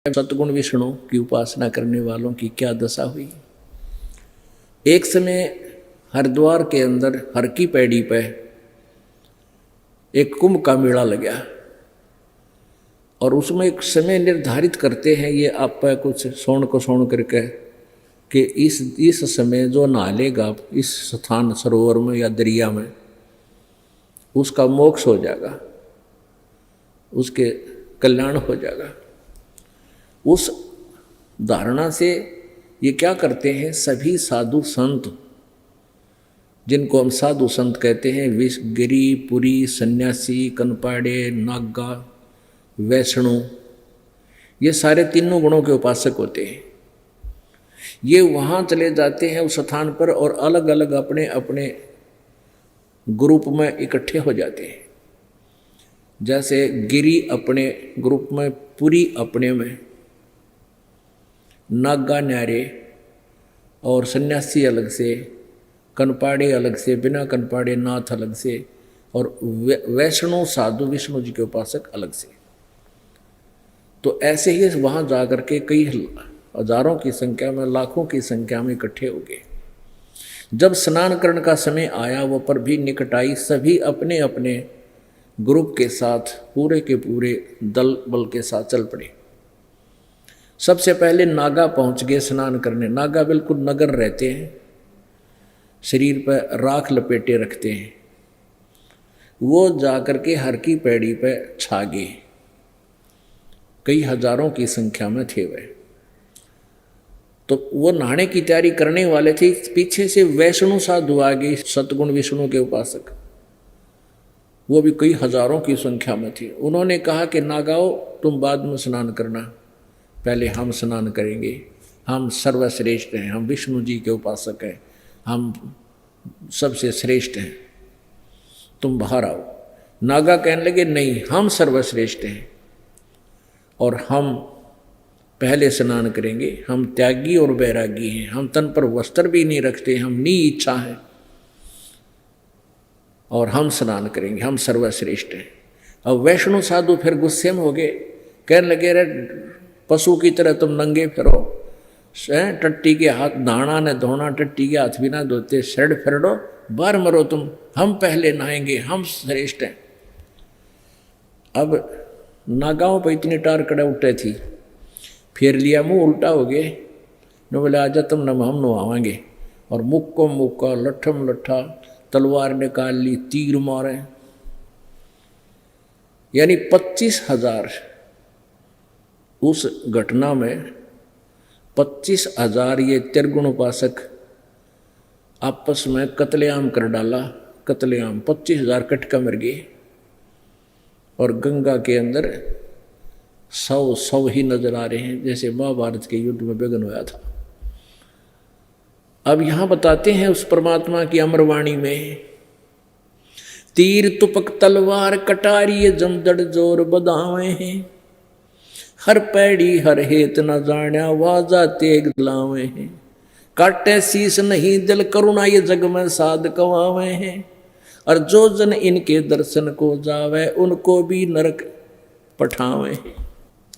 सतगुण विष्णु की उपासना करने वालों की क्या दशा हुई। एक समय हरिद्वार के अंदर हर की पैड़ी पे एक कुंभ का मेला लगा और उसमें एक समय निर्धारित करते हैं ये आप पे कुछ सोन को सोन करके कि इस समय जो नहा लेगा इस स्थान सरोवर में या दरिया में उसका मोक्ष हो जाएगा, उसके कल्याण हो जाएगा। उस धारणा से ये क्या करते हैं, सभी साधु संत जिनको हम साधु संत कहते हैं, गिरी पुरी सन्यासी कनपाड़े नागा वैष्णु, ये सारे तीनों गुणों के उपासक होते हैं। ये वहाँ चले जाते हैं उस स्थान पर और अलग अलग अपने अपने ग्रुप में इकट्ठे हो जाते हैं। जैसे गिरी अपने ग्रुप में, पुरी अपने में, नागा न्यारे और सन्यासी अलग से, कनपाड़े अलग से, बिना कनपाड़े नाथ अलग से और वैष्णव साधु विष्णु जी के उपासक अलग से। तो ऐसे ही वहाँ जाकर के कई हजारों की संख्या में, लाखों की संख्या में इकट्ठे हो गए। जब स्नान करने का समय आया वो पर भी निकट आई, सभी अपने अपने ग्रुप के साथ पूरे के पूरे दल बल के साथ चल पड़े। सबसे पहले नागा पहुंच गए स्नान करने। नागा बिल्कुल नगर रहते हैं, शरीर पर राख लपेटे रखते हैं। वो जाकर के हर की पैड़ी पे छा गए, कई हजारों की संख्या में थे वे। तो वो नहाने की तैयारी करने वाले थे, पीछे से वैष्णु साधु आ गए, सतगुण विष्णु के उपासक, वो भी कई हजारों की संख्या में थे। उन्होंने कहा कि नागाओ तुम बाद में स्नान करना, पहले हम स्नान करेंगे, हम सर्वश्रेष्ठ हैं, हम विष्णु जी के उपासक हैं, हम सबसे श्रेष्ठ हैं, तुम बाहर आओ। नागा कहने लगे नहीं, हम सर्वश्रेष्ठ हैं और हम पहले स्नान करेंगे, हम त्यागी और बैरागी हैं, हम तन पर वस्त्र भी नहीं रखते, हम नी इच्छा हैं और हम स्नान करेंगे, हम सर्वश्रेष्ठ हैं। अब वैष्णु साधु फिर गुस्से में हो गए, कहने लगे रे पशु की तरह तुम नंगे फिरो, टट्टी के हाथ दाना न धोना, टट्टी के हाथ भी ना धोते, शरण फिरो, बाहर मरो तुम, हम पहले नहाएंगे, हम श्रेष्ठ हैं। अब नागाओं पर इतनी टार कड़े उठे थी, फेर लिया, मुंह उल्टा हो गए, न बोले आजा तुम न हम नहावाएंगे, और मुख को मुक्का, लट्ठम लट्ठा, तलवार निकाल ली, तीर मारे। यानी 25,000 उस घटना में 25,000 ये त्रिगुण उपासक आपस में कत्लेआम कर डाला। कत्लेआम 25,000 कटका मर गए और गंगा के अंदर 100 ही नजर आ रहे हैं, जैसे महाभारत के युद्ध में विघ्न होया था। अब यहां बताते हैं उस परमात्मा की अमरवाणी में, तीर तुपक तलवार कटारी जमदड़ जोर बदावे हैं, हर पैड़ी हर हेत न जाण्या वाजा तेग लावे हैं, काटे शीस नहीं दिल करुणा ये जग में साध कवावे हैं, और जो जन इनके दर्शन को जावे उनको भी नरक पठावे हैं।